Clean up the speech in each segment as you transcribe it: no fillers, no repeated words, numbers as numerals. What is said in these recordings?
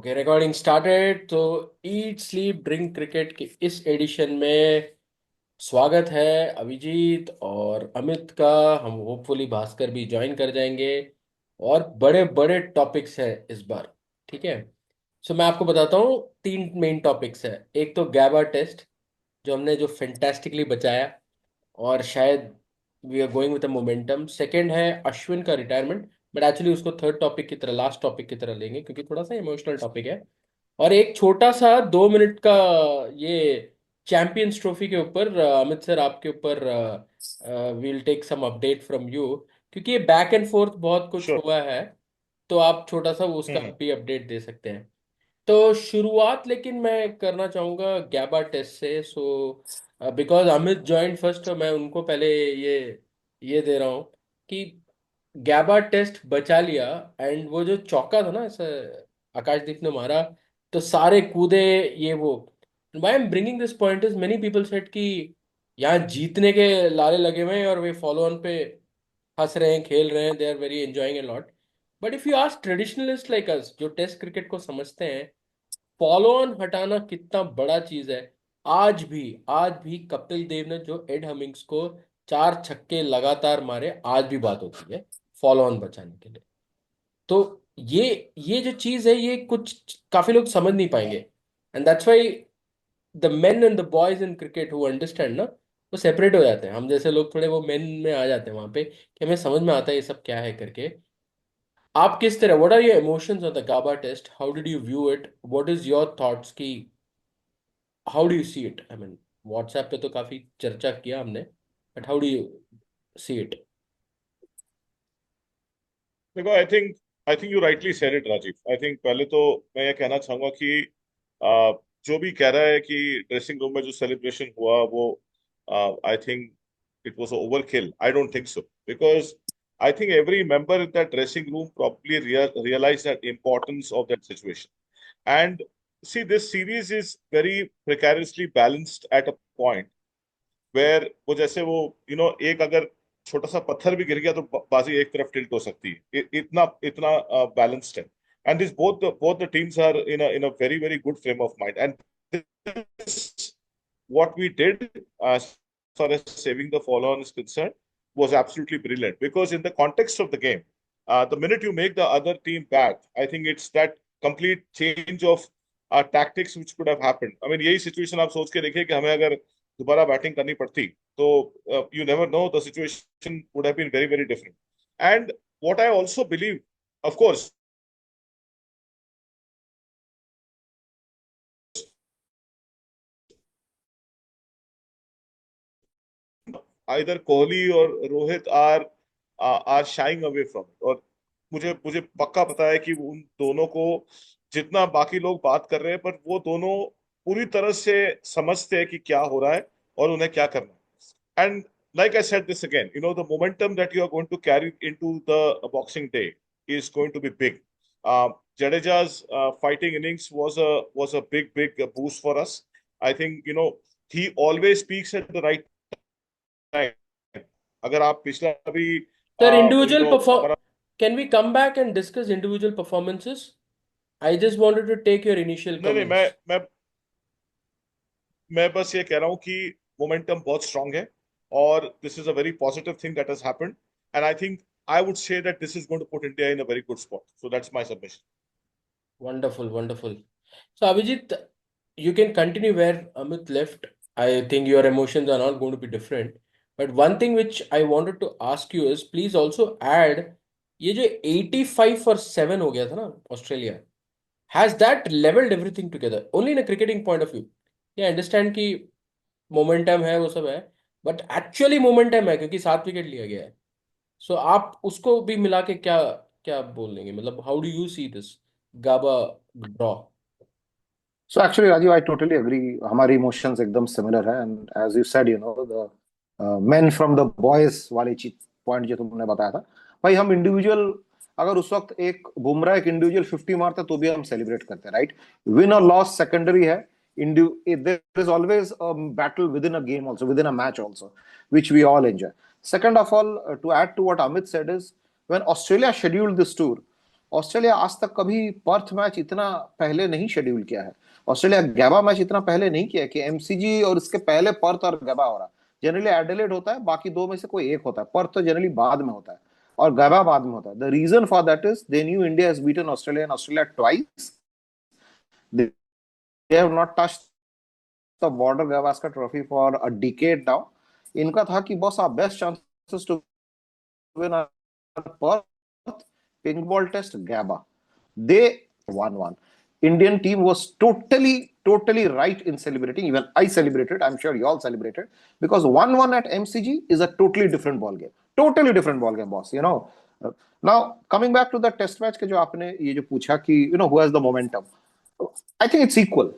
Okay, recording started. तो eat sleep drink cricket के इस एडिशन में स्वागत है अभिजीत और अमित का। हम होपफुली भास्कर भी ज्वाइन कर जाएंगे और बड़े बड़े टॉपिक्स हैं इस बार। ठीक है। सो मैं आपको बताता हूँ, तीन मेन टॉपिक्स है। एक तो गैबा टेस्ट, जो फैंटास्टिकली बचाया और शायद we are going with a momentum. Second है अश्विन का रिटायरमेंट, बट एक्चुअली उसको थर्ड टॉपिक की तरह, लास्ट टॉपिक की तरह लेंगे क्योंकि थोड़ा सा इमोशनल टॉपिक है। और एक छोटा सा 2 मिनट का ये चैंपियंस ट्रॉफी के ऊपर अमित सर आपके ऊपर we'll take some update from you, क्योंकि ये बैक एंड फोर्थ बहुत कुछ श्योर। हुआ है। तो आप छोटा सा वो उसका हम्म। भी अपडेट दे सकते हैं। तो शुरुआत लेकिन मैं करना चाहूँगा गैबा टेस्ट से। So because Amit joint first, मैं उनको पहले ये दे रहा हूँ कि गैबा टेस्ट बचा लिया। एंड वो जो चौका था ना ऐसे आकाशदीप ने मारा, तो सारे कूदे। ये वो why am bringing this point is many people said कि यहाँ जीतने के लाले लगे हुए हैं और वे फॉलो ऑन पे हंस रहे हैं, खेल रहे हैं, they are very enjoying a lot. But if you ask traditionalist like us जो टेस्ट क्रिकेट को समझते हैं, फॉलो ऑन हटाना कितना बड़ा चीज है। आज भी कपिल देव ने जो एड हमिंग्स को 4 छक्के लगातार मारे, आज भी बात होती है फॉलो ऑन बचाने के लिए। तो ये ये जो चीज है, ये कुछ काफी लोग समझ नहीं पाएंगे। And that's why the main and the boys in cricket who understand ना, वो सेपरेट हो जाते हैं। हम जैसे लोग थोड़े वो मेन में आ जाते हैं वहां पे कि हमें समझ में आता है ये सब क्या है करके। आप किस तरह, what are your emotions on the Gabba test, how did you view it, what is your thoughts की, how do you see it? I mean, WhatsApp पे तो काफी चर्चा किया हमने, but how do you see it? देखो, I think you rightly said it Rajeev. I think पहले तो मैं ये कहना चाहूंगा कि जो भी कह रहा है कि ड्रेसिंग रूम में जो सेलिब्रेशन हुआ वो I think it was over kill. I don't think so, because I think every member in that dressing room probably realized that importance of that situation. And see, this series is very precariously balanced at a point where वो जैसे वो एक अगर छोटा सा पत्थर भी गिर गया तो बाजी एक तरफ टिल्ट हो सकती है। इतना इतना बैलेंस्ड है। And this both the teams are in a very very good frame of mind. And what we did as far as saving the follow-on is concerned was absolutely brilliant, because in the context of the game, the minute you make the other team bad, I think it's that complete change of tactics which could have happened. I mean, यही situation आप सोच के देखिए कि हमें अगर दोबारा batting करनी पड़ती तो you never know, the situation would have been very very different. And what I also believe, of course, either Kohli और Rohit are shying away from it. और मुझे मुझे पक्का पता है कि उन दोनों को जितना बाकी लोग बात कर रहे हैं, पर वो दोनों पूरी तरह से समझते हैं कि क्या हो रहा है और उन्हें क्या करना है। And like I said this again, the momentum that you are going to carry into the Boxing Day is going to be big. Jadeja's fighting innings was a big boost for us. I think he always speaks at the right time. अगर आप पिछला भी sir, individual perform, हमारा can we come back and discuss individual performances? I just wanted to take your initial नहीं नहीं, comments. मैं बस ये कह रहा हूँ कि मोमेंटम बहुत स्ट्रांग है और this is a very positive thing that has happened. And I think I would say that this is going to put India in a very good spot, so that's my submission. Wonderful, wonderful. So, Abhijit, you can continue where Amit left. I think your emotions are not going to be different. But one thing which I wanted to ask you is, please also add, ये जो 85 for 7 हो गया था ना Australia, has that leveled everything together only in a cricketing point of view? ये understand कि momentum है, वो सब है, बट एक्चुअली मोमेंटम है क्योंकि 7 विकेट लिया गया है। सो आप उसको भी मिला के क्या क्या बोल देंगे, मतलब how do you see this Gabba draw? So actually, Rajiv, I totally agree. हमारी emotions एकदम similar है, and as you said, the men from the boys वाली चीज पॉइंट जो तुमने बताया था, भाई हम इंडिविजुअल, अगर उस वक्त एक बुमराह एक इंडिविजुअल 50 मारता तो भी हम सेलिब्रेट करते हैं, राइट? विन और लॉस सेकेंडरी है। There is always a battle within a game also, within a match also, which we all enjoy. Second of all, to add to what Amit said is, when Australia scheduled this tour, Australia आज तक कभी Perth match इतना पहले नहीं schedule किया है। Australia गैबा match इतना पहले नहीं किया है कि एमसीजी और इसके पहले पर्थ और गैबा हो रहा है। जनरली एडिलेड होता है, बाकी दो में से कोई एक होता है, पर्थ तो जनरली बाद में होता है और गैबा बाद में होता है। The reason for that is they knew India has beaten Australia and Australia twice. They have not touched the Border Gavaskar trophy for a decade now. इनका था कि बस our best chances to win are Perth, pink ball test, Gabba. They won one. Indian team was totally right in celebrating. Even I celebrated. I'm sure you all celebrated because 1-1 at MCG is a totally different ball game. Totally different ball game, boss. You know. Now coming back to the test match के जो आपने ये जो पूछा कि who has the momentum, I think it's equal.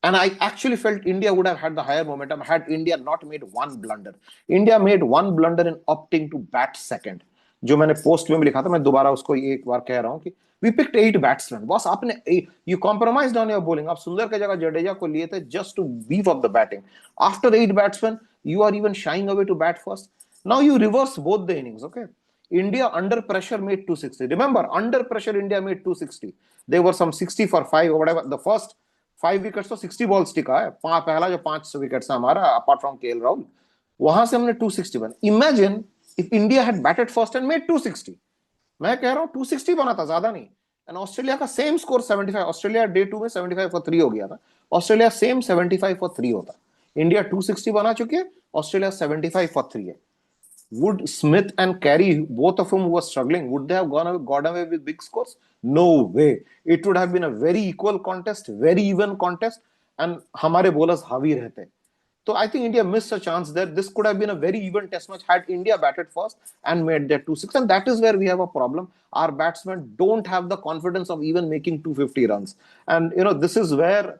And I actually felt India would have had the higher momentum had India not made one blunder. India made one blunder in opting to bat second. जो मैंने post में भी लिखा था, मैं दोबारा उसको एक बार कह रहा हूं कि वी पिक्ड 8 बैट्समैन। बॉस आपने you compromised on your bowling. आप सुंदर के जगह जडेजा को लिए थे just to beef up the batting. After 8 batsman you are even shying away to bat first. Now you reverse both the innings, okay? India under pressure made 260. Remember, under pressure India made 260. There were some 60 for 5 or whatever. The first 5 wickets तो 60 balls टिका है। पहला जो 5 wickets है हमारा apart from KL Rahul, वहां से हमने 260 बना। Imagine if India had batted first and made 260। मैं कह रहा हूं 260 बना था, ज्यादा नहीं। एंड ऑस्ट्रेलिया का सेम स्कोर 75। ऑस्ट्रेलिया डे 2 में 75 फॉर 3 हो गया था। ऑस्ट्रेलिया सेम 75 फॉर 3 होता। इंडिया 260 बना चुकी है, ऑस्ट्रेलिया 75 फॉर 3 है। Would Smith and Carey, both of whom were struggling, would they have gone away with big scores? No way. It would have been a very equal contest, very even contest, and हमारे bowlers हावी रहते. So I think India missed a chance there. This could have been a very even test match had India batted first and made their 2-6. And that is where we have a problem. Our batsmen don't have the confidence of even making 250 runs. And this is where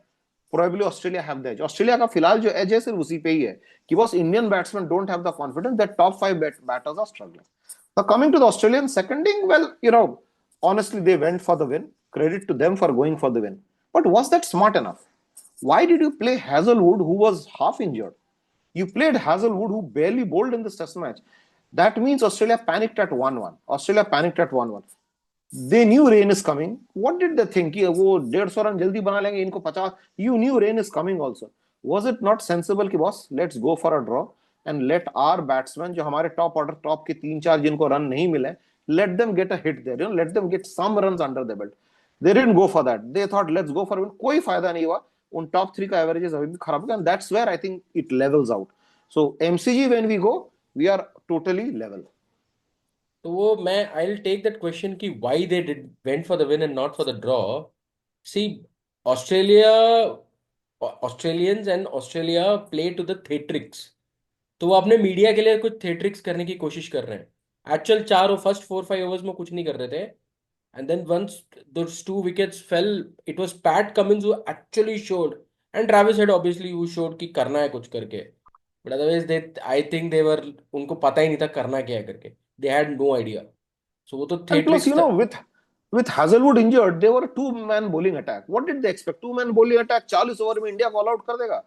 probably Australia have the edge. Australia का फिलहाल जो edge है सिर्फ उसी पे ही है कि बस Indian batsmen don't have the confidence that top 5 batters are struggling. Now coming to the Australian seconding, well, honestly they went for the win. Credit to them for going for the win. But was that smart enough? Why did you play Hazelwood, who was half injured? You played Hazelwood, who barely bowled in this test match. That means Australia panicked at 1-1. Australia panicked at 1-1. They knew rain is coming. What did they think? कि वो 150 run जल्दी बना लेंगे, इनको 50। You knew rain is coming also. Was it not sensible कि boss, let's go for a draw and let our batsmen, जो हमारे top order top के 3-4 जिनको रन नहीं मिले, let them get a hit there. Let them get some runs under the belt. They didn't go for that. They thought let's go for it. कोई फायदा नहीं हुआ। उन टॉप 3 का एवरेजेस अभी भी खराब है, and that's where I think it levels out. So MCG when we go, we are totally level. तो वो मैं I will take that question कि why they did went for the win and not for the draw. See, Australia Australians and Australia play to the theatrics. तो वो अपने media के लिए कुछ थेट्रिक्स करने की कोशिश कर रहे हैं। एक्चुअल चार फर्स्ट 4-5 ओवर्स में कुछ नहीं कर रहे थे। And then once those 2 wickets fell, it was Pat Cummins who actually showed, and Travis Head obviously who showed कि करना है कुछ करके। But otherwise they, I think they were, उनको पता ही नहीं था करना क्या है करके। They had no idea. So वो तो And plus, theatrics. with Hazelwood injured, they were a two-man bowling attack. What did they expect? Two-man bowling attack, 40 over में इंडिया ऑल आउट कर देगा।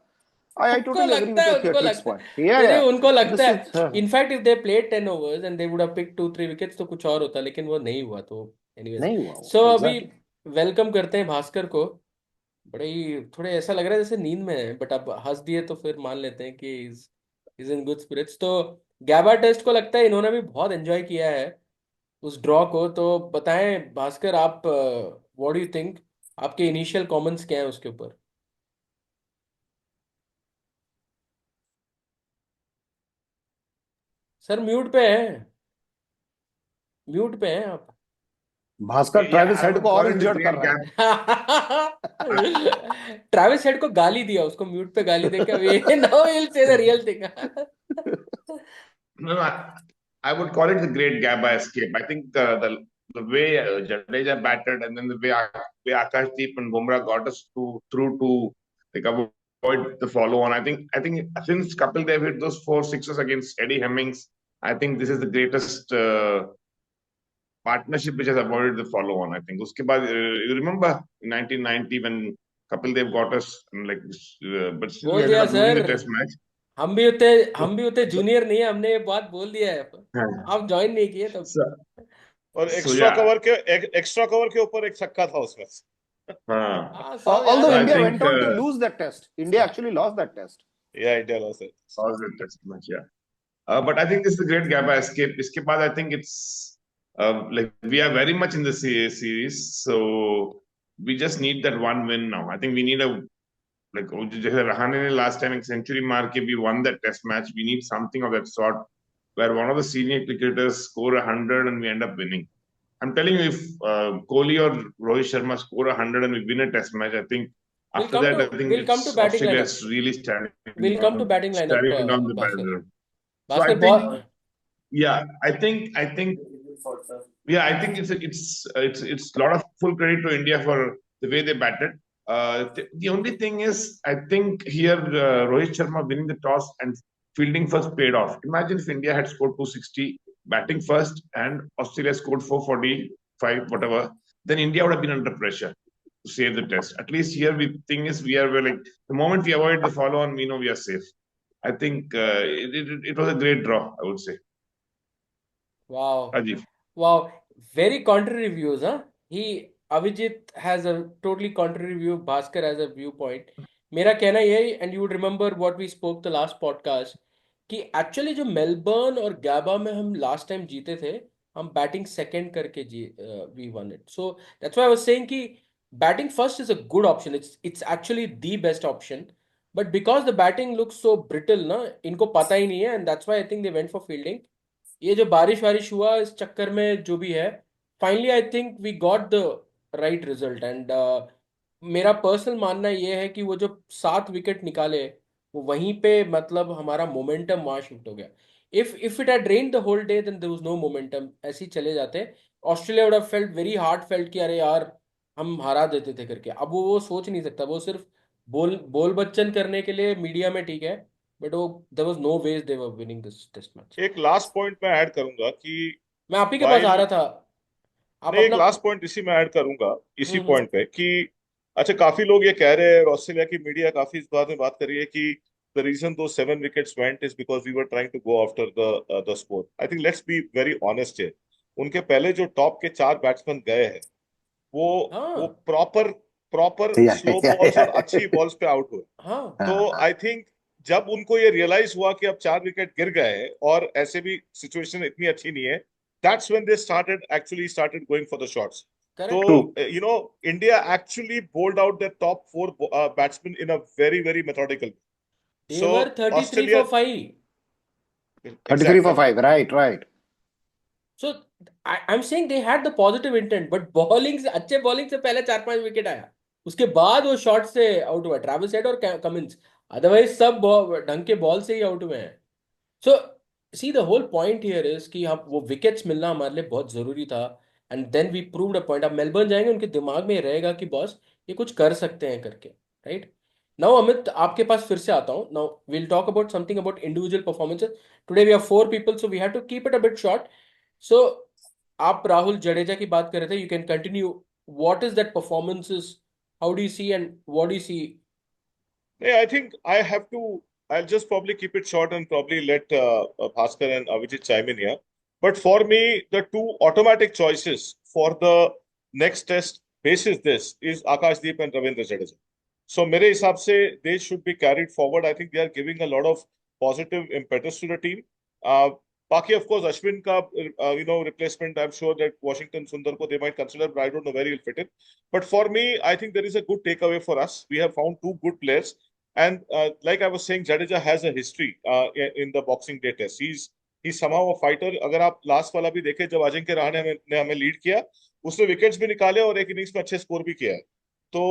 I उनको totally agree लगता with है, your उनको theatrics लगता है, point. Yeah, नहीं नहीं, yeah. उनको लगता This is है। In fact if they played 10 overs and they would have pick 2-3 wickets तो कुछ और होता, लेकिन वो नहीं हुआ। तो एनीवेज, नहीं हुआ सो वो अभी एग्जैक्टली। वेलकम करते हैं भास्कर को। बड़े ही थोड़े ऐसा लग रहा है जैसे नींद में है, बट अब हंस दिए तो फिर मान लेते हैं कि इज इन गुड स्पिरिट्स। तो गैबा टेस्ट को लगता है इन्होंने भी बहुत एंजॉय किया है उस ड्रॉ को। तो बताएं भास्कर, आप व्हाट डू यू थिंक, आपके इनिशियल कमेंट्स क्या है उसके ऊपर? सर म्यूट पे है, म्यूट पे हैं आप। Bhaskar Yeah, Travis I head would को और call it the इंजर्ड कर great रहा gap. है। ट्रेविस हेड को गाली दिया, उसको म्यूट पे गाली देके अभी now he will say the real thing. No, no, I would call it the great Gabba escape. I think the way Jadeja batted and then the way Akashdeep and Bumrah got us through to like avoid the follow on. I think since Kapil Dev hit those 4 sixes against Eddie Hemmings, I think this is the greatest partnership which has avoided the follow on. I think. Uske baad, you remember in 1990 when Kapil Dev got us and like, but still we बोल ended दिया up losing sir, the test match. हम भी उतने junior नहीं है, हमने ये बात बोल दिया है। हाँ. आप ज्वाइन नहीं किए तब। So, और So yeah, एक्स्ट्रा कवर के ऊपर एक छक्का था उसमें। हाँ सब याद Although so है I India मुझे। think went on to lose that test, India actually lost that test. या इंडिया लॉस है। positive test match, yeah. But I think this is a great Gabba escape. Iske baad, I think it's like we are very much in the series, so we just need that one win now. I think we need a like जैसे रहाणे ने last time एक century मार के we won that test match. We need something of that sort where one of the senior cricketers score 100 and we end up winning. I'm telling you, if Kohli or Rohit Sharma score 100 and we win a test match, I think after that, I think We'll come to it's batting lineup. Australia's really We'll come to batting lineup, standing down the Bhaskar. barrel. So I Bhaskar think, बहुत yeah, I think, yeah, I think it's a lot of full credit to India for the way they batted. The only thing is, I think here Rohit Sharma winning the toss and fielding first paid off. Imagine if India had scored 260, batting first, and Australia scored 445, whatever. Then India would have been under pressure to save the test. At least here, the thing is, we're like the moment we avoid the follow on, we know we are safe. I think it was a great draw, I would say. wow. Rajiv. Wow, very contrary views, huh? Avijit has a totally contrary view. Bhaskar has a viewpoint. मेरा कहना यही, and you would remember what we spoke the last podcast, कि actually जो Melbourne और गैबा में हम last time जीते थे, हम batting second करके we won it. So that's why I was saying कि batting first is a good option. It's actually the best option. But because the batting looks so brittle, ना, इनको पता ही नहीं है, and that's why I think they went for fielding. ये जो बारिश वारिश हुआ इस चक्कर में जो भी है, finally I think we got the right result. And मेरा पर्सनल मानना ये है कि वो जो 7 विकेट निकाले, वो वहीं पे मतलब हमारा मोमेंटम वहां शिफ्ट हो गया। If it had rained the whole day then there was no momentum, ऐसे ही चले जाते। Australia would have felt very hard, felt कि अरे यार हम हरा देते थे करके। अब वो सोच नहीं सकता, वो सिर्फ बोल बोल बच्चन करने के लिए मीडिया में ठीक है, बट वो there was no ways they were winning this test match. एक लास्ट पॉइंट मैं ऐड करूंगा कि मैं आप ही के पास आ वाइल रहा था, आप नहीं, एक अपना। लास्ट पॉइंट इसी में ऐड करूंगा, इसी हम्म। पॉइंट पे कि अच्छा, काफी लोग ये कह रहे हैं और ऑस्ट्रेलिया की मीडिया काफी इस बात में बात कर रही है कि द रीजन दो 7 wickets went is because we were trying to go after the score. I think let's be very honest है, उनके पहले जो टॉप के 4 बैट्समैन गए हैं वो वो हाँ proper proper Yeah, slow yeah, balls और yeah. अच्छी बॉल्स पे आउट हुए। हाँ। तो आई थिंक जब उनको ये रियलाइज हुआ कि अब 4 विकेट गिर गए हैं और ऐसे भी सिचुएशन इतनी अच्छी नहीं है, that's when they started going for the shots. तो correct. True. India actually bowled out the top 4 batsman in a very very methodical. So they were 33 Australia for 5। 33 for exactly 5. Right, right. So I am saying they had the positive intent, but bowling से, अच्छे bowling से पहले 4-5 wicket आया, उसके बाद वो shot से out हुआ, ट्रेविस हेड और कमिंस। अदरवाइज सब ढंग के बॉल से ही आउट हुए हैं। So see the whole point here is कि हम वो विकेट्स मिलना हमारे लिए बहुत जरूरी था। And then we proved a point. अब मेलबर्न जाएंगे, उनके दिमाग में ये रहेगा कि बॉस ये कुछ कर सकते हैं करके, राइट। नाउ अमित, आपके पास फिर से आता हूँ। Now will talk about something about individual performances. Today we are 4 people, so we have to keep it a bit short. So आप राहुल जडेजा की बात कर रहे थे, you can continue. What is that performances, how do you see and what do you see? Yeah, I think I have to. I'll just probably keep it short and probably let Bhaskar and Avijit chime in here. But for me, the two automatic choices for the next test basis this is Akashdeep and Ravindra Jadeja. So मेरे हिसाब से they should be carried forward. I think they are giving a lot of positive impetus to the team. बाकी of course Ashwin का replacement, I'm sure that Washington Sundar को they might consider, but I don't know where he'll fit in. But for me, I think there is a good takeaway for us. We have found two good players. And like I was saying, Jadeja has a history in the Boxing Day test. He's somehow a fighter. अगर आप last वाला भी देखें, जब अजिंक्य रहाणे ने हमें lead किया, उसने विकेट्स भी निकाले और एक इनिंग्स में अच्छे स्कोर भी किया है। तो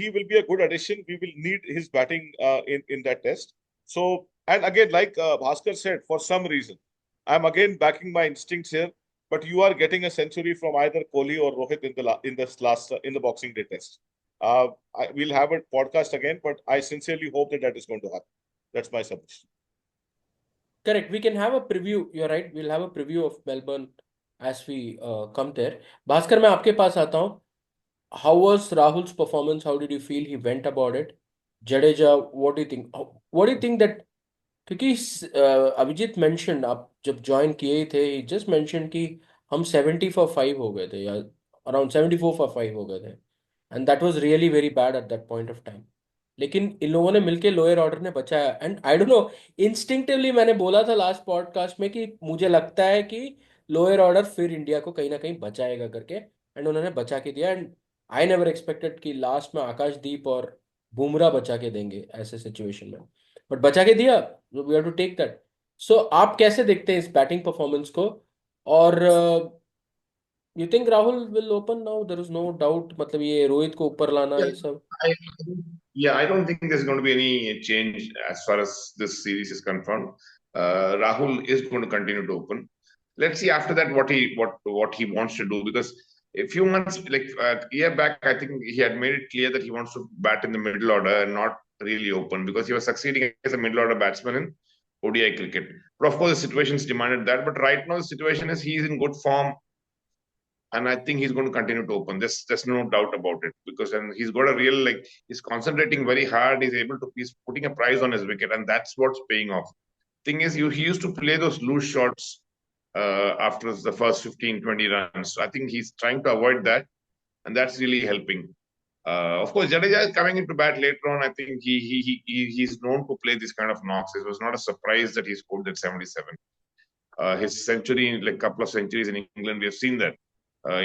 he will be a good addition. We will need his batting in that test. So, and again, like Bhaskar said, for some reason, I'm again backing my instincts here. But you are getting a century from either Kohli or Rohit in this last in the Boxing Day test. We'll have a podcast again, but I sincerely hope that is going to happen. That's my submission. Correct. We can have a preview. You're right. We'll have a preview of Melbourne as we come there. Bhaskar, मैं आपके पास आता हूँ. How was Rahul's performance? How did you feel he went about it? Jadeja, what do you think? What do you think that, क्योंकि Abhijit mentioned, आप जब join किए थे, he just mentioned कि हम 70 for 5 हो गए थे, या अराउंड 74 for 5 हो गए थे, and that was really very bad at that point of time. लेकिन इन लोगों ने मिलके लोअर ऑर्डर ने बचाया, and I don't know, instinctively मैंने बोला था लास्ट पॉडकास्ट में कि मुझे लगता है कि लोअर ऑर्डर फिर इंडिया को कहीं ना कहीं बचाएगा करके, एंड उन्होंने बचा के दिया। एंड आई नेवर एक्सपेक्टेड कि लास्ट में आकाशदीप और बुमराह बचा के देंगे ऐसे सिचुएशन में, बट बचा के दिया। We have to take that. So आप कैसे देखते हैं इस बैटिंग परफॉर्मेंस को? और you think Rahul will open now? There is no doubt, मतलब ये रोहित को ऊपर लाना Yeah, ये सब। I, yeah, I don't think there's going to be any change as far as this series is confirmed. Rahul is going to continue to open. Let's see after that what he wants to do, because a few months like a year back, I think he had made it clear that he wants to bat in the middle order and not really open, because he was succeeding as a middle order batsman in ODI cricket. But of course, the situations demanded that. But right now, the situation is he's in good form, and I think he's going to continue to open. There's no doubt about it, because then he's got a real, like, he's concentrating very hard. He's putting a price on his wicket, and that's what's paying off. Thing is, he used to play those loose shots after the first 15, 20 runs. So I think he's trying to avoid that, and that's really helping. Of course, Jadeja is coming into bat later on. I think he's known to play this kind of knocks. It was not a surprise that he scored that 77. His century, like couple of centuries in England, we have seen that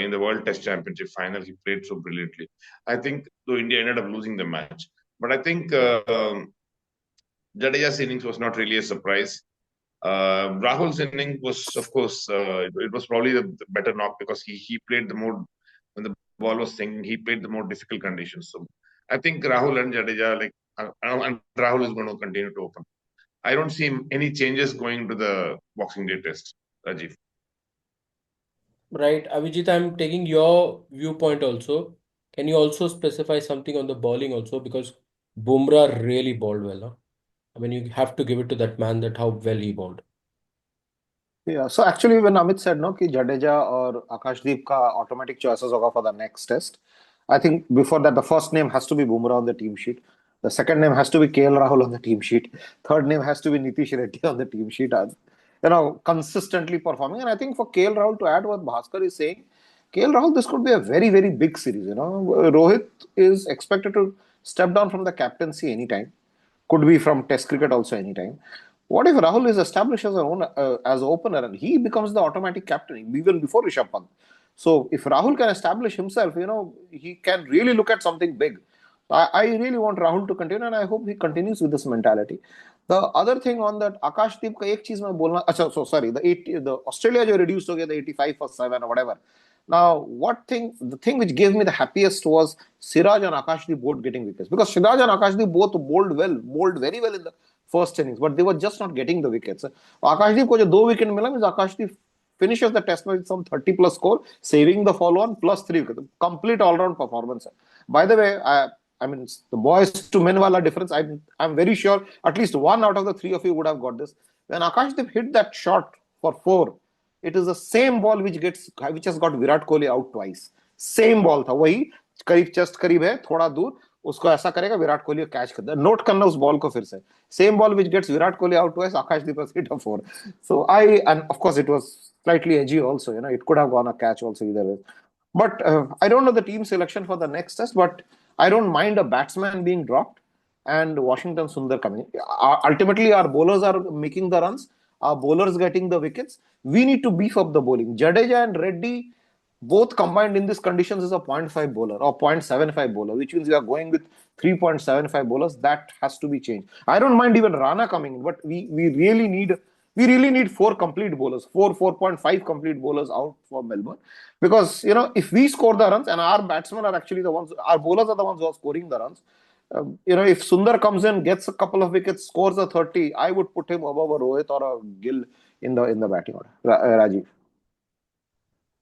in the World Test Championship final, he played so brilliantly. I think though India ended up losing the match, but I think Jadeja's innings was not really a surprise. Rahul's inning was, of course, it was probably the better knock, because he played the more, when the ball was sinking, he played the more difficult conditions. So I think Rahul and Jadeja, like, and Rahul is going to continue to open. I don't see any changes going to the Boxing Day test, Rajiv. Right, Avijit, I'm taking your viewpoint also. Can you also specify something on the bowling also? Because Bumrah really bowled well, huh? I mean, you have to give it to that man that how well he bowled. Yeah, so actually when Amit said no कि जडेजा और आकाशदीप का automatic choices होगा for the next test, I think before that the first name has to be Bumrah on the team sheet. The second name has to be KL Rahul on the team sheet. Third name has to be Nitish Reddy on the team sheet. Consistently performing. And I think for KL Rahul, to add what Bhaskar is saying, KL Rahul, this could be a very, very big series. Rohit is expected to step down from the captaincy anytime. Could be from Test cricket also anytime. What if Rahul is established as an opener and he becomes the automatic captain even before Rishabh Pant? So if Rahul can establish himself, he can really look at something big. I really want Rahul to continue, and I hope he continues with this mentality. The other thing on that Akashdeep का एक चीज मैं बोलना, अच्छा, so sorry, the Australia जो reduced हो गया, the 85 for 7 or whatever. Now, the thing which gave me the happiest was Siraj and Akashdeep both getting wickets, because Siraj and Akashdeep both bowled very well in the first innings, but they were just not getting the wickets. Akashdeep को जो 2 wicket मिला, means Akashdeep finishes the test match with some 30 plus score, saving the follow-on plus 3 wickets. Complete all-round performance. By the way, I mean, the boys to men wala difference. I'm very sure at least one out of the three of you would have got this. When Akashdeep hit that shot for 4, it is the same ball which has got Virat Kohli out twice. Same ball था, वही करीब chest करीब है, थोड़ा दूर, उसको ऐसा करेगा, विराट कोहली कैच कर दे. नोट करना उस बॉल को फिर से. Same ball which gets Virat Kohli out twice, Akashdeep has hit a 4. So and of course it was slightly edgy also. It could have gone a catch also either way. But I don't know the team selection for the next test, but I don't mind a batsman being dropped and Washington Sundar coming. Ultimately, our bowlers are making the runs, our bowlers getting the wickets. We need to beef up the bowling. Jadeja and Reddy, both combined in these conditions, is a 0.5 bowler or 0.75 bowler, which means we are going with 3.75 bowlers. That has to be changed. I don't mind even Rana coming in, but we really need 4 complete bowlers, 4.5 complete bowlers out for Melbourne. Because, if we score the runs and our batsmen are actually the ones, our bowlers are the ones who are scoring the runs. If Sundar comes in, gets a couple of wickets, scores a 30, I would put him above a Rohit or a Gill in the batting order. Rajiv.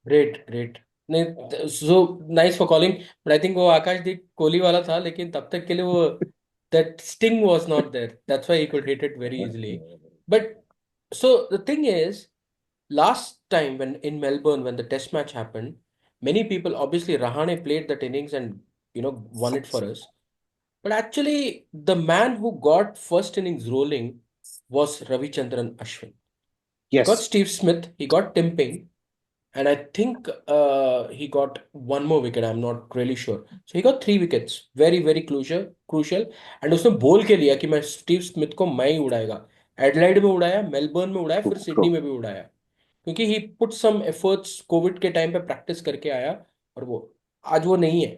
Great, great. नहीं, so nice for calling. But I think वो आकाशदीप कोहली वाला था, लेकिन तब तक के लिए वो that sting was not there. That's why he could hit it very easily. But so the thing is, last time when in Melbourne when the test match happened, many people, obviously Rahane played that innings and won it for us. But actually, the man who got first innings rolling was Ravichandran Ashwin. He got Yes. Steve Smith, he got Tim Paine, and I think he got one more wicket. I'm not really sure. So he got 3 wickets, very very crucial. And उसने बोल के लिया कि मैं Steve Smith को मैं ही उड़ाएगा. Adelaide में उड़ाया, मेलबर्न में उड़ाया, फिर True, सिडनी true. में भी उड़ाया. क्योंकि ही पुट सम एफर्ट्स, कोविड के टाइम पे प्रैक्टिस करके आया. और वो आज वो नहीं है.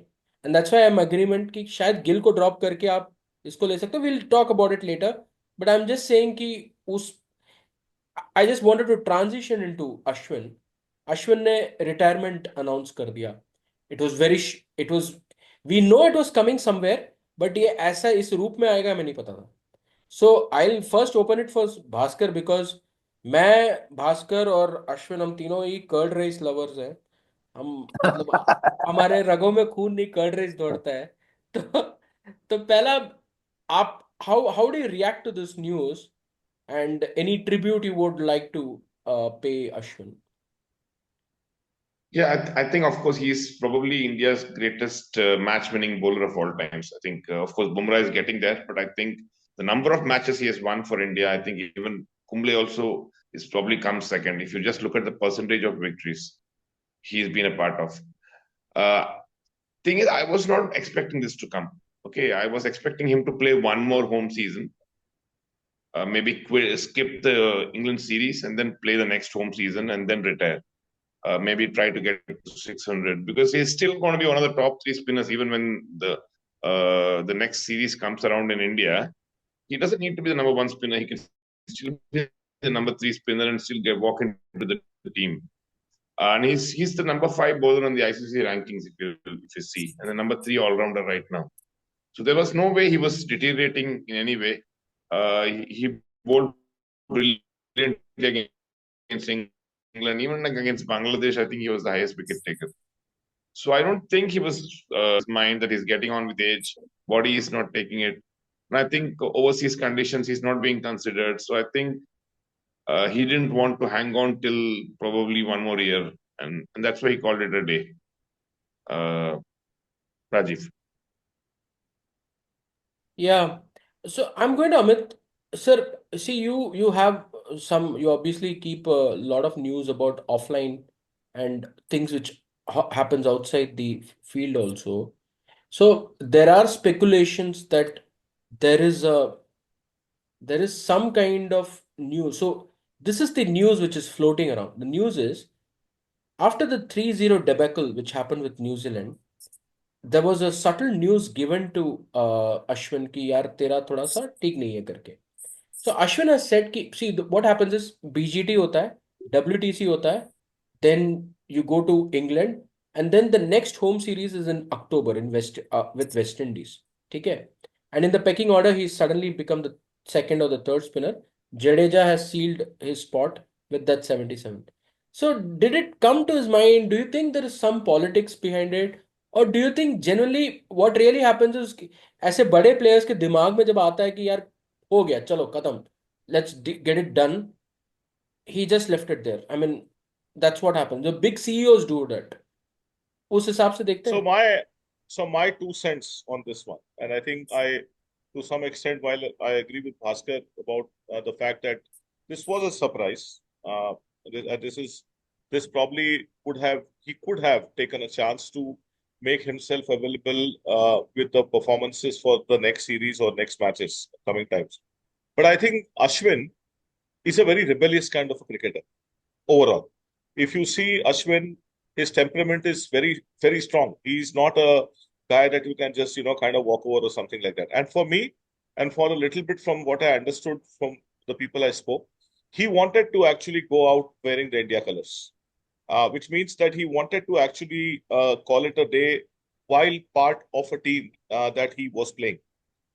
And that's why I am agreement कि शायद गिल को ड्रॉप करके आप इसको ले सकते हो. Will talk about it later. But I am just saying कि उस I just wanted to transition into Ashwin. Ashwin ने रिटायरमेंट अनाउंस कर दिया. It was very it was we know it was coming somewhere. But ये ऐसा इस रूप में आएगा हमें नहीं पता था. So I will first open it for Bhaskar, because मैं, भास्कर और अश्विन, हम तीनों ही कर्ड रेस लवर्स हैं. हम मतलब हमारे रगों में खून नहीं, कर्ड रेस दौड़ता है. तो पहला, आप how do you react to this news, and any tribute you would like to pay Ashwin? Yeah, I think of course he's probably India's greatest match-winning bowler of all times. I think of course Bumrah is getting there, but I think the number of matches he has won for India, I think even Kumble also is probably comes second. If you just look at the percentage of victories he's been a part of. Uh, Thing is, I was not expecting this to come. Okay, I was expecting him to play one more home season, maybe skip the England series and then play the next home season and then retire. Maybe try to get to 600 because he's still going to be one of the top 3 spinners even when the next series comes around in India. He doesn't need to be the number 1 spinner. He can still be the number 3 spinner and still walk into the team. And he's the number 5 bowler on the ICC rankings if you see, and the number 3 all rounder right now. So there was no way he was deteriorating in any way. He bowled brilliantly against England, even against Bangladesh. I think he was the highest wicket taker. So I don't think he was his mind that he's getting on with age. Body is not taking it. And I think overseas conditions he's not being considered. So I think he didn't want to hang on till probably one more year, and that's why he called it a day. Rajiv. Yeah. So I'm going to Amit. Sir, see, you have some, you obviously keep a lot of news about offline and things which happens outside the field also. So there are speculations that there is a there is some kind of news. So this is the news which is floating around. The news is, after the 3-0 debacle which happened with New Zealand, there was a subtle news given to Ashwin कि यार तेरा थोड़ा सा ठीक नहीं है करके. So Ashwin has said कि, see, what happens is BGT होता है, WTC होता है, then you go to England, and then the next home series is in October in with West Indies. ठीक है. And in the pecking order, he's suddenly become the second or the third spinner. Jadeja has sealed his spot with that 77. So did it come to his mind? Do you think there is some politics behind it? और do you think generally what really happens is, ऐसे बड़े players के दिमाग में जब आता है कि यार हो गया चलो खत्म, let's get it done, he just left it there. I mean that's what happens, the big CEOs do that. उस हिसाब से देखते So हैं. my 2 cents on this one, and I think to some extent, while I agree with Bhaskar about the fact that this was a surprise, this is this probably he could have taken a chance to make himself available with the performances for the next series or next matches coming times. But I think Ashwin is a very rebellious kind of a cricketer overall. If you see Ashwin, his temperament is very, very strong. He's not a guy that you can just, kind of walk over or something like that. And for me, and for a little bit from what I understood from the people I spoke, he wanted to actually go out wearing the India colors, which means that he wanted to actually call it a day while part of a team that he was playing.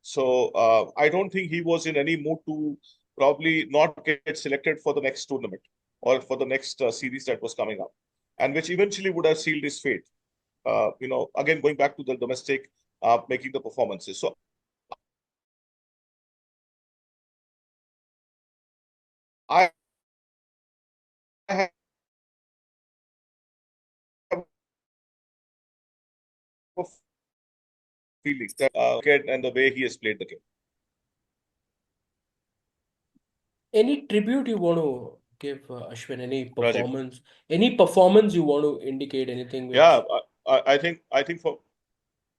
So I don't think he was in any mood to probably not get selected for the next tournament or for the next series that was coming up, and which eventually would have sealed his fate. Again going back to the domestic, making the performances. So I have a feeling that and the way he has played the game. Any tribute you want to give Ashwin any Rajiv. performance you want to indicate, anything Yeah, which, I think for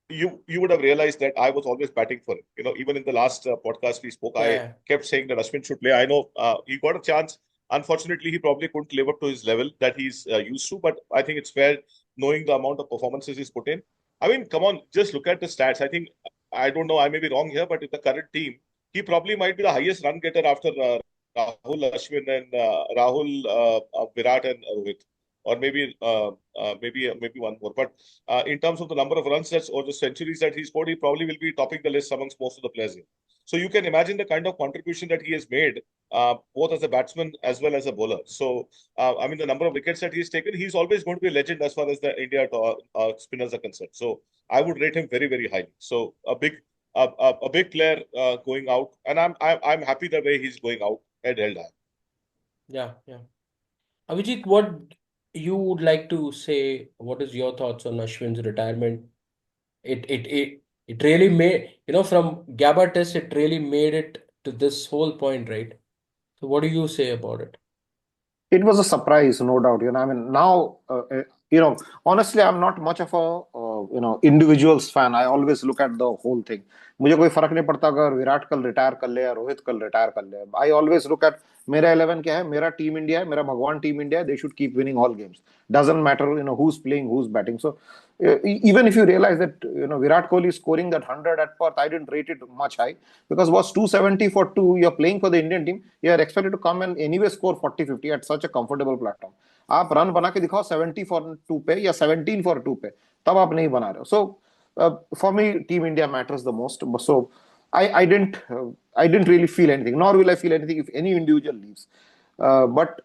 you would have realized that I was always batting for him. Even in the last podcast we spoke, I yeah, kept saying that Ashwin should play. I know he got a chance. Unfortunately, he probably couldn't live up to his level that he's used to. But I think it's fair knowing the amount of performances he's put in. I mean, come on, just look at the stats. I think I don't know. I may be wrong here, but in the current team, he probably might be the highest run getter after Rahul, Ashwin, and Rahul, Virat, and Rohit, or maybe one more. But in terms of the number of runs that's or the centuries that he scored, he probably will be topping the list amongst most of the players here. So you can imagine the kind of contribution that he has made, both as a batsman as well as a bowler. So I mean, the number of wickets that he's taken, he's always going to be a legend as far as the India spinners are concerned. So I would rate him very, very highly. So a big player going out, and I'm happy the way he's going out, head held high. yeah, yeah. Abhijit, what you would like to say? What is your thoughts on Ashwin's retirement? It really made, from Gabba test, it really made it to this whole point, right? So what do you say about it? It was a surprise, no doubt. I mean, now, honestly, I'm not much of a, individuals fan. I always look at the whole thing. मुझे कोई फर्क नहीं पड़ता अगर विराट कल retire कर ले या रोहित कल रिटायर कर ले. I always look at मेरा 11 क्या है, मेरा टीम इंडिया है, मेरा भगवान टीम इंडिया है. They should keep winning all games. Doesn't matter, who's playing, who's batting. So even if you realize that, Virat Kohli scoring that 100 at Perth, I didn't rate it much high because was 270 for two. You're playing for the Indian team. You are expected to come and anyway score 40-50 at such a comfortable platform. आप run बना के दिखाओ 70 for 2 पे या 17 for 2 पे, तब आप नहीं बना रहे हो. So for me, Team India matters the most. So I didn't really feel anything, nor will I feel anything if any individual leaves. But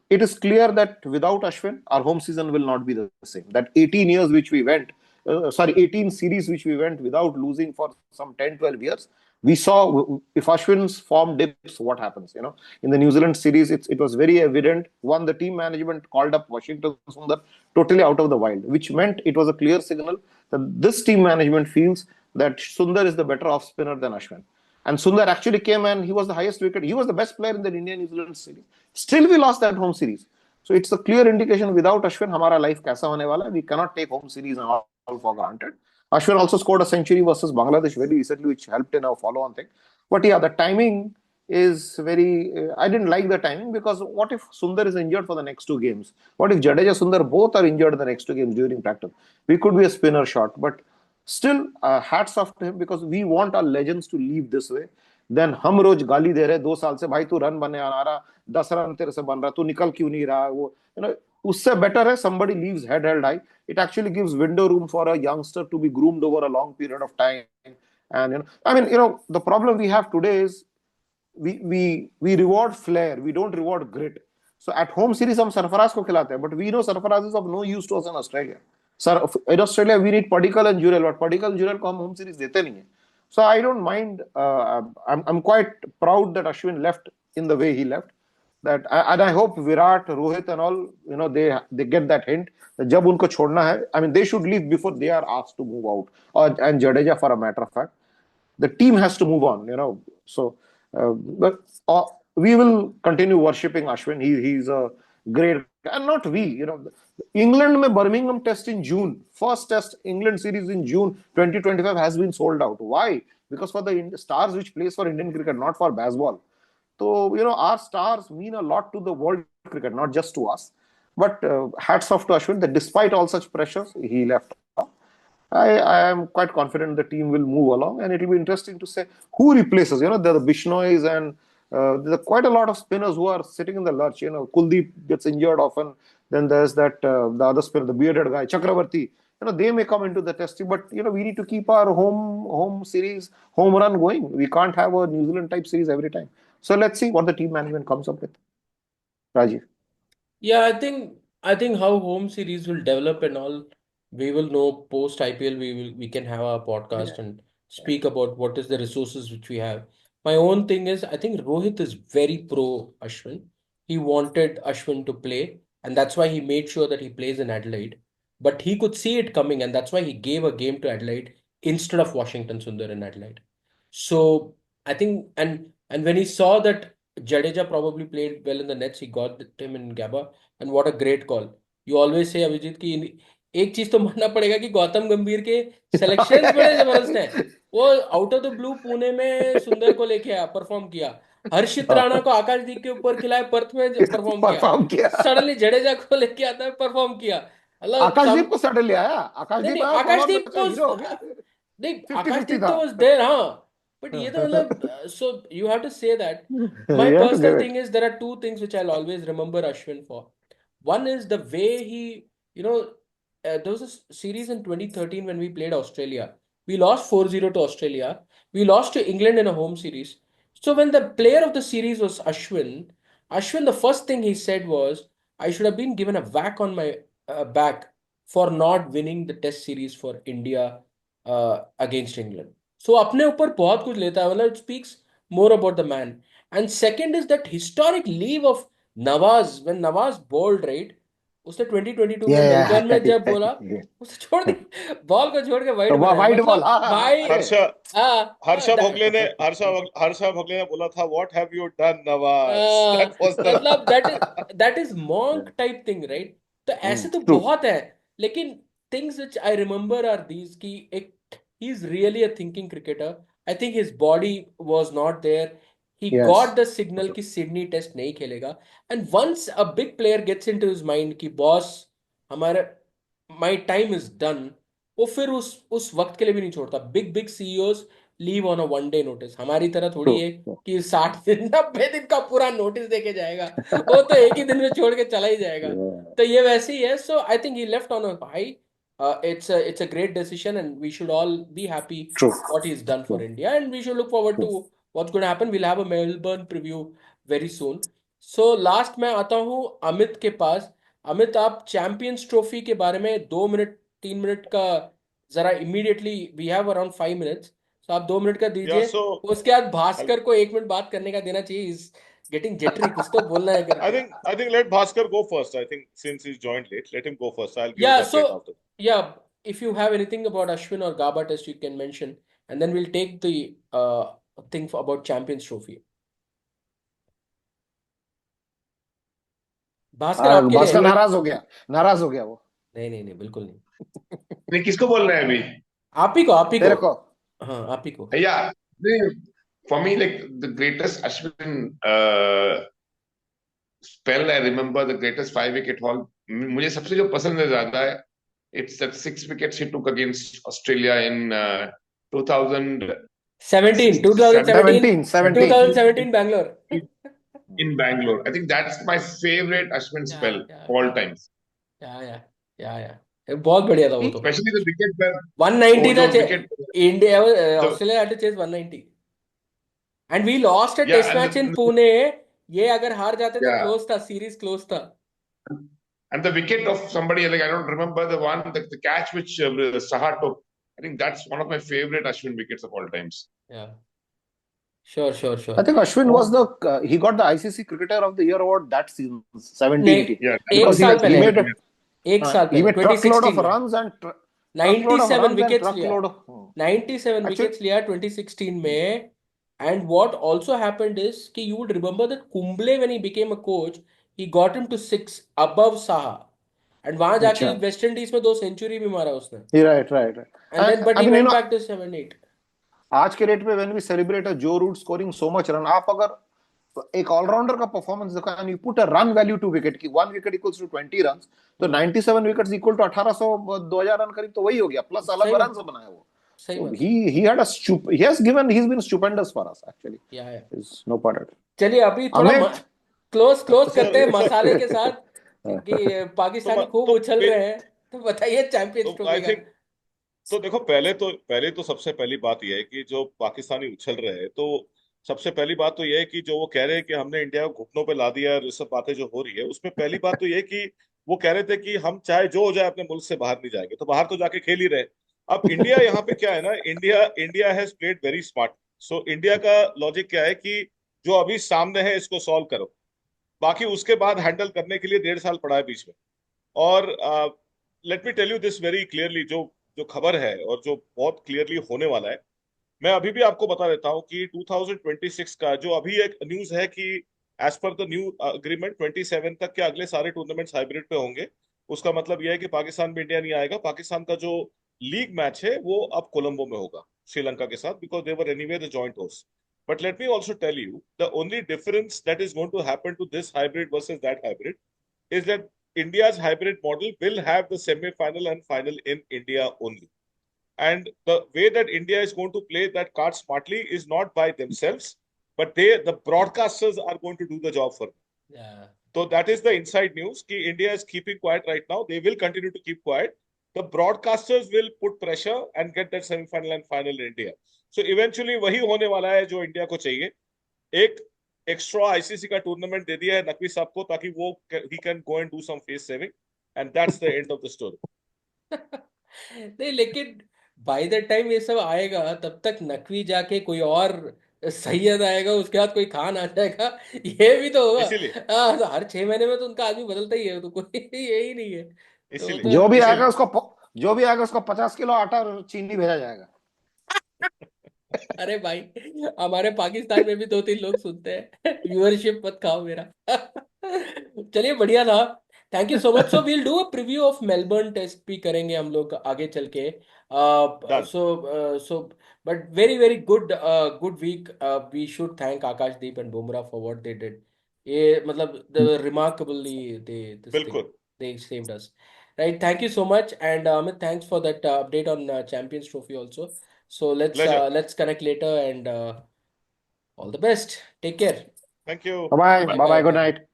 it is clear that without Ashwin, our home season will not be the same. That 18 years which we went, 18 series which we went without losing for some 10, 12 years, we saw if Ashwin's form dips, what happens. In the New Zealand series, it was very evident. One, the team management called up Washington Sundar totally out of the wild, which meant it was a clear signal that this team management feels that Sundar is the better off spinner than Ashwin. And Sundar actually came and he was the highest wicket. He was the best player in the India-New Zealand series. Still, we lost that home series. So it's a clear indication without Ashwin, हमारा life कैसा होने वाला है. We cannot take home series and all for granted. Ashwin also scored a century versus Bangladesh very recently, which helped in a follow-on thing. But yeah, the timing is very. I didn't like the timing because what if Sundar is injured for the next two games? What if Jadeja Sundar both are injured the next two games during practice? We could be a spinner shot, but still, hats off to him because we want our legends to leave this way. Then हम रोज गाली दे रहे 2 साल से, भाई तू run बने आ रहा, 10 run तेरे से बन रहा, तू निकल क्यों नहीं रहा, वो उससे better है somebody leaves head held high. It actually gives window room for a youngster to be groomed over a long period of time. And I mean, the problem we have today is we reward flair, we don't reward grit. So at home series हम सरफराज को खिलाते हैं, but we know Sarfaraz is of no use to us in Australia. Sir, in Australia we need Padikkal and Jurel, but Padikkal and Jurel को हम home series देते नहीं हैं. So I don't mind. I'm quite proud that Ashwin left in the way he left. And I hope Virat, Rohit, and all, they get that hint that जब उनको छोड़ना है, I mean, they should leave before they are asked to move out. And Jadeja, for a matter of fact, the team has to move on. So, but we will continue worshipping Ashwin. He's a great, and not we. England में Birmingham test in June, first test England series in June 2025 has been sold out. Why? Because for the stars which plays for Indian cricket, not for baseball. So, our stars mean a lot to the world cricket, not just to us. But hats off to Ashwin that despite all such pressures, he left. I am quite confident the team will move along, and it will be interesting to say who replaces. There are the Bishnois and there are quite a lot of spinners who are sitting in the lurch. Kuldeep gets injured often. Then there's that the other spinner, the bearded guy, Chakravarti. They may come into the testing, but we need to keep our home series, home run going. We can't have a New Zealand type series every time. So let's see what the team management comes up with. Rajiv. Yeah, I think how home series will develop and all, we will know post IPL. We can have our podcast and speak about what is the resources which we have. My own thing is, I think Rohit is very pro Ashwin. He wanted Ashwin to play, and that's why he made sure that he plays in Adelaide. But he could see it coming, and that's why he gave a game to Adelaide instead of Washington Sundar in Adelaide. So I think, and when he saw that Jadeja probably played well in the nets. He got him in Gabba, and what a great call. You always say Abhijit की एक चीज तो मानना पड़ेगा कि गौतम गंभीर के selections बड़े जबरदस्त हैं। वो out of the blue Pune में सुंदर को लेके आया, परफॉर्म किया। हर्षित राणा को आकाशदीप के ऊपर खिलाया, पर्थ में परफॉर्म किया। परफॉर्म किया। सडनली जडेजा को लेके आता है, परफॉर्म किया। मतलब आकाशदीप को सडनली आया, नहीं आकाशदीप नहीं, आया, आकाशदीप परफॉर्मेंस का तो हीरो हो गया। नहीं, 50-50 आकाशदीप था। तो वाज देयर, हाँ। बट ये तो मतलब, so you have to say that. My You have to personal give it. thing is there are two things which I'll always remember Ashwin for. One is the way he, you know, there was a series in 2013 when we played Australia. We lost 4-0 to Australia. We lost to England in a home series. So when the player of the series was Ashwin, the first thing he said was, I should have been given a whack on my back for not winning the test series for India against England. So अपने ऊपर बहुत कुछ लेता है, मतलब it speaks more about the man. And second is that historic leave of Nawaz when Nawaz bowled, right? उसने 2022 में Yeah, Melbourne में जब yeah, बोला, yeah. उसने छोड़ दी, बॉल को छोड़ के वाइड बनाया, वाइड बॉल, मतलब हाँ, भाई। अरे हर्षा हाँ हर्षा भोगले ने हर्षा भोगले ने बोला था, what have you done Nawaz, that was मतलब the that is monk type thing, right? तो ऐसे तो ट्रू। बहुत है, लेकिन things which I remember are these कि एक, he's really a thinking cricketer. I think his body was not there. He yes, got the signal कि Sydney test नहीं खेलेगा, and once a big player gets into his mind कि boss हमारा, my time is done, वो फिर उस वक्त के लिए भी नहीं छोड़ता। Big big CEOs leave on a one day notice, हमारी तरह ट्रू। थोड़ी है कि 60 दिन 90 दिन का पूरा नोटिस देके जाएगा। वो तो एक ही दिन में छोड़ के चला ही जाएगा। तो ये वैसे ही है। So I think he left on a high. It's a great decision, and we should all be happy true. what he's done for India, and we should look forward to what's going to happen. We'll have a Melbourne preview very soon. So last मैं आता हूँ अमित के पास। अमित, आप champions trophy के बारे में 2 minute 3 minute का जरा immediately, we have around 5 minutes, तो आप 2 मिनट का या दीजिए। सो उसके बाद भास्कर को 1 मिनट बात करने का देना चाहिए। इज गेटिंग जेटरी, कुछ तो बोलना है करके। I think let Bhaskar go first. I think since he's joined late, let him go first. I'll give Yeah, the update so after. yeah, if you have anything about Ashwin or Gaba test, you can mention, and then we'll take the thing about Champions Trophy. Bhaskar आपके लिए भास्कर है। नाराज हो गया वो। नहीं नहीं नहीं, बिल्कुल नहीं। नहीं, किसको बोल रहे हैं अभी? आप ही को, आप ही को। तेरे को। हाँ, आप ही को। Yeah, for me, like the greatest Ashwin spell, I remember the greatest 5 wicket haul. मुझे सबसे जो पसंद है ज्यादा है, it's that 6 wickets he took against Australia in 17 17 17 2017 Bangalore. in Bangalore. I think that's my favorite Ashwin या spell या all या times. या या या बहुत बढ़िया था वो तो। Especially the wicket where 190 वो था। जो wicket, India, the Australia had to chase 190, and we lost a yeah, test match in Pune. ये अगर हार जाते तो yeah, क्लोज था, सीरीज क्लोज था। and the wicket of somebody, like I don't remember the one, the catch which Saha took. I think that's one of my favorite Ashwin wickets of all times. या sure sure I sure. think Ashwin was he got the ICC Cricketer of the Year award that season, नहीं, 17-18, Yeah, that एक because was साल he पहले, made एक साल he पहले made truckload of 2016 में runs and 97 wickets लिया। truckload of 97 actually. Wickets लिया 2016 में। And what also happened is कि you would remember that Kumble when he became a coach, he got him to 6 above Saha, and वहां जाके अच्छा, West Indies में 2 century भी मारा उसने। right. And then but I he mean, went back to 7-8. आज के रेट पे when we celebrate a Joe Root scoring so much run, आप अगर एक ऑलराउंडर का परफॉर्मेंस देखा and you put a run value to wicket की, 1 wicket equals to 20 runs, तो 97 विकेट्स इक्वल टू 1800 2000 रन करीब तो वही हो गया, प्लस अलग सही रन बात, से बनाया वो। सही So बात। he had a he's been stupendous for us actually. या There's no part of it. चलिए अभी थोड़ा Amit. क्लोज So करते हैं so मसाले के साथ कि तो पाकिस्तानी खूब तो उछल रहे हैं। तो बताइए चैंपियंस तो ट्रॉफी आई का। थिंक, तो देखो, पहले तो सबसे पहली बात यह है कि जो पाकिस्तानी उछल रहे हैं, तो सबसे पहली बात तो यह है कि जो वो कह रहे हैं कि हमने इंडिया को घुटनों पे ला दिया, और ये सब बातें जो हो रही है, उसमें पहली बात तो यह है कि वो कह रहे थे कि हम चाहे जो हो जाए अपने मुल्क से बाहर नहीं जाएंगे, तो बाहर तो जाके खेल ही रहे। अब इंडिया यहाँ पे क्या है ना, India India has played very smart. So India का लॉजिक क्या है कि जो अभी सामने है इसको सॉल्व करो, बाकी उसके बाद हैंडल करने के लिए 1.5 साल पड़ा है बीच में। और let me tell you this very clearly, जो जो खबर है और जो बहुत क्लियरली होने वाला है, मैं अभी भी आपको बता देता हूं कि 2026 का जो अभी एक न्यूज है कि as per the new agreement 27 तक के अगले सारे टूर्नामेंट्स हाइब्रिड पे होंगे। उसका मतलब यह है कि पाकिस्तान में इंडिया नहीं आएगा। पाकिस्तान का जो लीग मैच है वो अब कोलंबो में होगा श्रीलंका के साथ, because they were anyway the joint host. But let me also tell you, the only difference that is going to happen to this hybrid versus that hybrid is that India's hybrid model will have the semi-final and final in India only. And the way that India is going to play that card smartly is not by themselves, but the broadcasters are going to do the job for them. Yeah. So that is the inside news. Ki India is keeping quiet right now. They will continue to keep quiet. The broadcasters will put pressure and get that semi-final and final in India. So eventually वही होने वाला है जो India को चाहिए। एक extra ICC का tournament दे दिया है नकवी साहब को, ताकि वो ही can go and do some face saving, and that's the end of the story. नहीं, लेकिन बाय द टाइम ये सब आएगा तब तक नकवी जाके कोई और सैयद आएगा, उसके बाद कोई खान आ जाएगा, ये भी तो होगा। इसीलिए तो हर 6 महीने में तो उनका आदमी बदलता ही है, तो कोई यही नहीं है, तो वो इसीलिए जो भी आएगा इसीलिए उसको जो भी आएगा उसको 50 किलो आटा और चीनी भेजा जाएगा। अरे भाई, हमारे पाकिस्तान में भी 2-3 लोग सुनते हैं, व्यूअरशिप मत खाओ मेरा। चलिए, बढ़िया था। Thank you so much. So we'll do a preview of Melbourne test भी करेंगे हम लोग आगे चल के। Done. So but very very good, good week. We should thank Akashdeep and Bumrah for what they did. ये मतलब the remarkably they this thing, बिल्कुल। they saved us, right? Thank you so much, and Amit, thanks for that update on Champions Trophy also. So pleasure. let's connect later, and all the best. Take care. Thank you. Bye Bye bye bye bye, good bye. Night.